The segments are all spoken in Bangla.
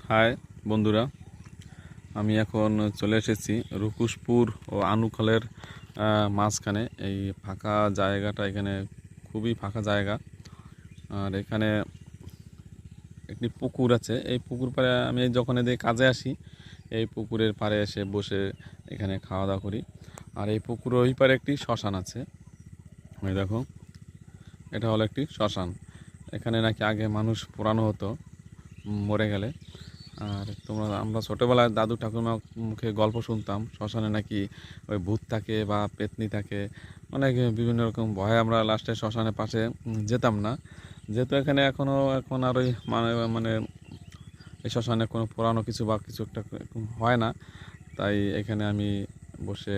হাই বন্ধুরা, আমি এখন চলে এসেছি রুকুশপুর ও আনুখালের মাঝখানে। এই ফাঁকা জায়গাটা, এখানে খুবই ফাঁকা জায়গা। আর এখানে একটি পুকুর আছে। এই পুকুর পাড়ে আমি যখন এদিকে কাজে আসি, এই পুকুরের পাড়ে এসে বসে এখানে খাওয়া দাওয়া করি। আর এই পুকুরের ওই পারে একটি শ্মশান আছে। ওই দেখো, এটা হলো একটি শ্মশান। এখানে নাকি আগে মানুষ পোড়ানো হতো মরে গেলে। আর আমরা ছোটোবেলায় দাদু ঠাকুমার মুখে গল্প শুনতাম, শ্মশানে নাকি ওই ভূত থাকে বা পেতনি থাকে, অনেক বিভিন্ন রকম ভয়ে আমরা লাস্টে শ্মশানের পাশে যেতাম না। যেহেতু এখানে এখন আর ওই মানে এই শ্মশানে কোনো পুরানো কিছু বা কিছু একটা হয় না, তাই এখানে আমি বসে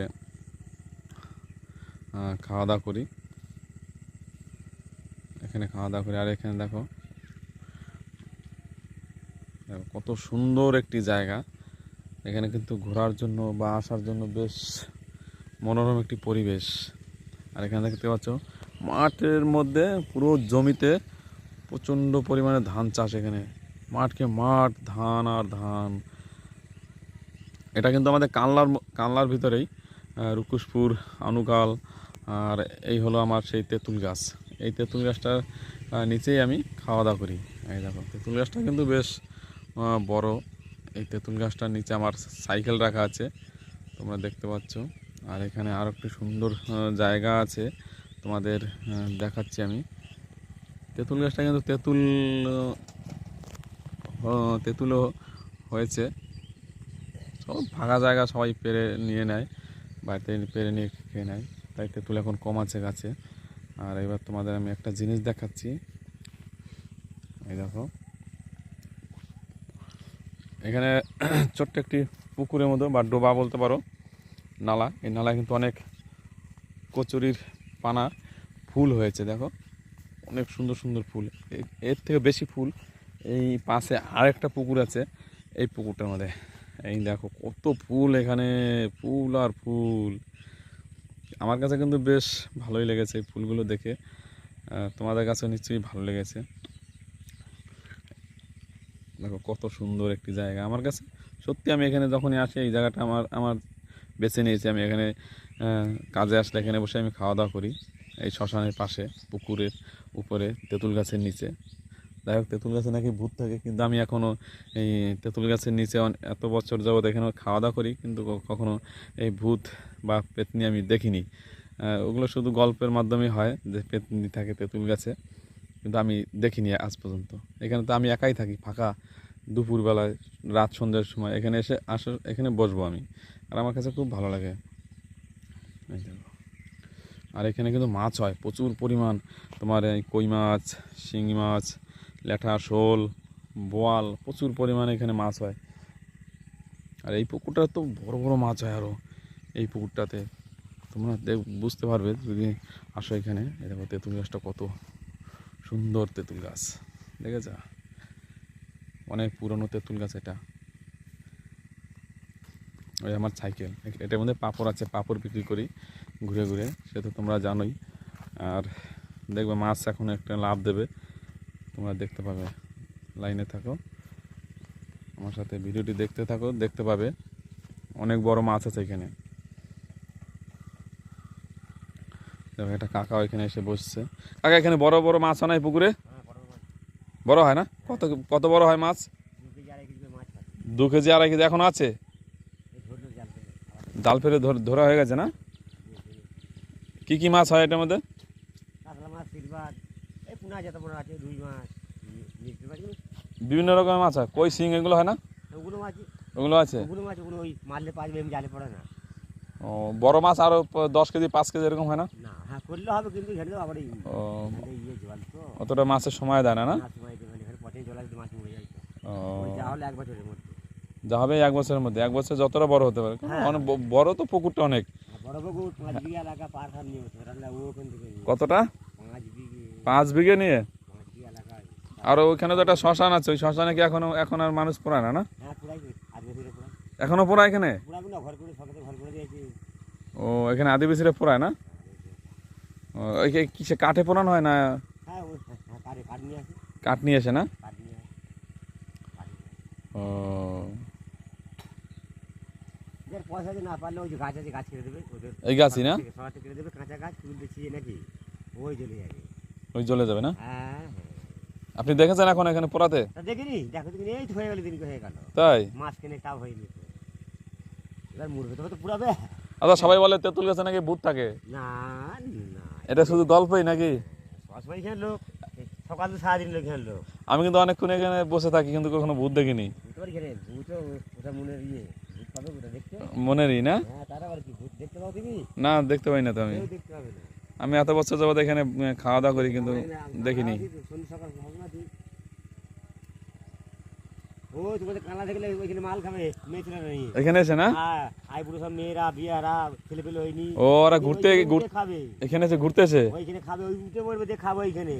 খাওয়া দাওয়া করি। আর এখানে দেখো কত সুন্দর একটি জায়গা। এখানে কিন্তু ঘোরার জন্য বা আসার জন্য বেশ মনোরম একটি পরিবেশ। আর এখানে দেখতে পাচ্ছ মাঠের মধ্যে পুরো জমিতে প্রচণ্ড পরিমাণে ধান চাষ। এখানে মাঠ, ধান আর ধান। এটা কিন্তু আমাদের কানলার ভিতরেই, রুকুশপুর, আনুকাল। আর এই হলো আমার সেই তেঁতুল গাছ। এই তেঁতুল গাছটার নিচেই আমি খাওয়া দাওয়া করি। এই দেখো, তেঁতুল গাছটা কিন্তু বেশ বড়। এই তেঁতুল গাছটার নিচে আমার সাইকেল রাখা আছে, তোমরা দেখতে পাচ্ছ। আর এখানে আরও একটি সুন্দর জায়গা আছে, তোমাদের দেখাচ্ছি আমি। তেঁতুল গাছটা কিন্তু তেঁতুলও হয়েছে। সব ফাঁকা জায়গা সবাই পেরে নিয়ে নেয়, বাড়িতে পেরে নিয়ে খেয়ে নেয়, তাই তেঁতুল এখন কম আছে গাছে। আর এবার তোমাদের আমি একটা জিনিস দেখাচ্ছি। এই দেখো, এখানে ছোট্ট একটি পুকুরের মতো বা ডোবা বলতে পারো, নালা। এই নালায় কিন্তু অনেক কচুরির পানা ফুল হয়েছে। দেখো, অনেক সুন্দর সুন্দর ফুল। এর থেকে বেশি ফুল এই পাশে আরেকটা পুকুর আছে, এই পুকুরটার মধ্যে। এই দেখো কত ফুল, এখানে ফুল আর ফুল। আমার কাছে কিন্তু বেশ ভালোই লেগেছে এই ফুলগুলো দেখে। তোমাদের কাছেও নিশ্চয়ই ভালো লেগেছে। দেখো কত সুন্দর একটি জায়গা আমার কাছে। সত্যি আমি এখানে যখনই আসি, এই জায়গাটা আমার আমার বেছে নিয়েছি। আমি এখানে কাজে আসলে এখানে বসে আমি খাওয়া দাওয়া করি, এই শ্মশানের পাশে, পুকুরের উপরে, তেঁতুল গাছের নিচে। যাই হোক, তেঁতুল গাছে নাকি ভূত থাকে, কিন্তু আমি এখনও এই তেঁতুল গাছের নিচে এত বছর যাবৎ এখানে খাওয়া দাওয়া করি, কিন্তু কখনো এই ভূত বা পেতনি আমি দেখিনি। ওগুলো শুধু গল্পের মাধ্যমে হয় যে পেতনি থাকে তেঁতুল গাছে, কিন্তু আমি দেখিনি আজ পর্যন্ত। এখানে তো আমি একাই থাকি, ফাঁকা। দুপুরবেলায়, রাত সন্ধ্যার সময় এখানে এখানে বসবো আমি, আর আমার কাছে খুব ভালো লাগে। আর এখানে কিন্তু মাছ হয় প্রচুর পরিমাণ। তোমার এই কই মাছ, শিঙি মাছ, ল্যাঠা, শোল, বোয়াল, প্রচুর পরিমাণে এখানে মাছ হয়। আর এই পুকুরটা তো বড় বড় মাছ হয় আরও এই পুকুরটাতে। তোমরা বুঝতে পারবে যদি আসো এখানে। এই দেখো তেঁতুল গাছটা কত সুন্দর তেঁতুল গাছ, দেখেছ? অনেক পুরনো তেঁতুল গাছ এটা। ওই আমার সাইকেল, এটার মধ্যে পাঁপড় আছে, পাঁপড় বিক্রি করি ঘুরে ঘুরে, সে তো তোমরা জানোই। আর দেখবে মাছ এখন একটা লাভ দেবে, তোমরা দেখতে পাবে। লাইনে থাকো, আমার সাথে ভিডিওটি দেখতে থাকো, দেখতে পাবে অনেক বড় মাছ আছে এখানে। দেখো একটা কাকা ওইখানে এসে বসছে। কাকা, এখানে বড় বড় মাছ হয় না এই পুকুরে? বড় হয় না? কত কত বড় হয় মাছ? 2 কেজি 2.5 কেজি এখন আছে? জাল ফেলে ধরা হয়ে গেছে না? কি কি মাছ হয় এটার মধ্যে? বিভিন্ন রকমের মাছ হয়, কই, শিং, এগুলো হয় না? ওগুলো আছে। ও, বড় মাছ আরো 10 কেজি 5 কেজি এরকম হয় না? অতটা মাছের সময় দেয় না, না? যা হবে 1 বছরের মধ্যে, 1 বছর যতটা বড় হতে পারে। অনেক বড় তো পুকুরটা, অনেক। কতটা? 5 বিঘে নিয়ে? আর ওইখানে তো একটা শ্মশান আছে, ওই শ্মশানে কি এখন আর মানুষ পোড়ায় না? না, এখনো পোড়ায় এখানে? ও, এখানে আদিবাসীরা পোড়ায় না? কিসে, কাঠে পোড়ানো হয় না? কাঠ নিয়ে আসে না? ও, ও যার পয়সা দিয়ে না পারলে ওই যে গাছ আছে গাছ কেটে দেবে ওদের এই গাছই না সরাতে কেটে দেবে কাঁচা গাছ তুলতে ছিঁড়ে নাকি ওই চলে যাবে। ওই জ্বলে যাবে না? হ্যাঁ আপনি দেখেছেন এখন এখানে পোড়াতে? তা দেখিনি দেখো তুমি এই তো হয়ে গেল দিনকে হয়ে গেল তাই? মাছ কিনে তাও হয়নি তো এবার মুরবে তবে তো পুরাবে। আচ্ছা সবাই বলে তেঁতুল গাছে নাকি ভূত থাকে, না না এটা শুধু গল্পই নাকি? সবসময় এখানে লোক সকাল তো সারাদিন লোক এখানে লোক আমি কিন্তু অনেকক্ষণ এখানে বসে থাকি কিন্তু কখনো ভূত দেখিনি। বুঝতে পারি এখানে ভূত ওটা মনের ভূত পাবে ওটা দেখতে। মনেরই না? হ্যাঁ তারা আবার কি ভূত দেখতে পাও তুমি? না দেখতে পাই না তো আমি। কেউ দেখতে পাবে না। আমি এত বছর যাবত এখানে খাওয়া দাওয়া করি কিন্তু দেখিনি। সন্ধ্যে সকাল ভাবনা তুই ও তোমাদের কানা দেখলে ওইখানে মাল খাবে মেয়ে ছেলেরা নিয়ে এখানে এসে না? হ্যাঁ আই বুড়ো সব মেয়েরা বিয়ারা ছেলে পেলে হয়নি ও ওরা ঘুরতে ওইখানে খাবে এখানে এসে ঘুরতে এসে ওইখানে খাবে ওই উঠে পড়বে দিয়ে খাবে ওইখানে।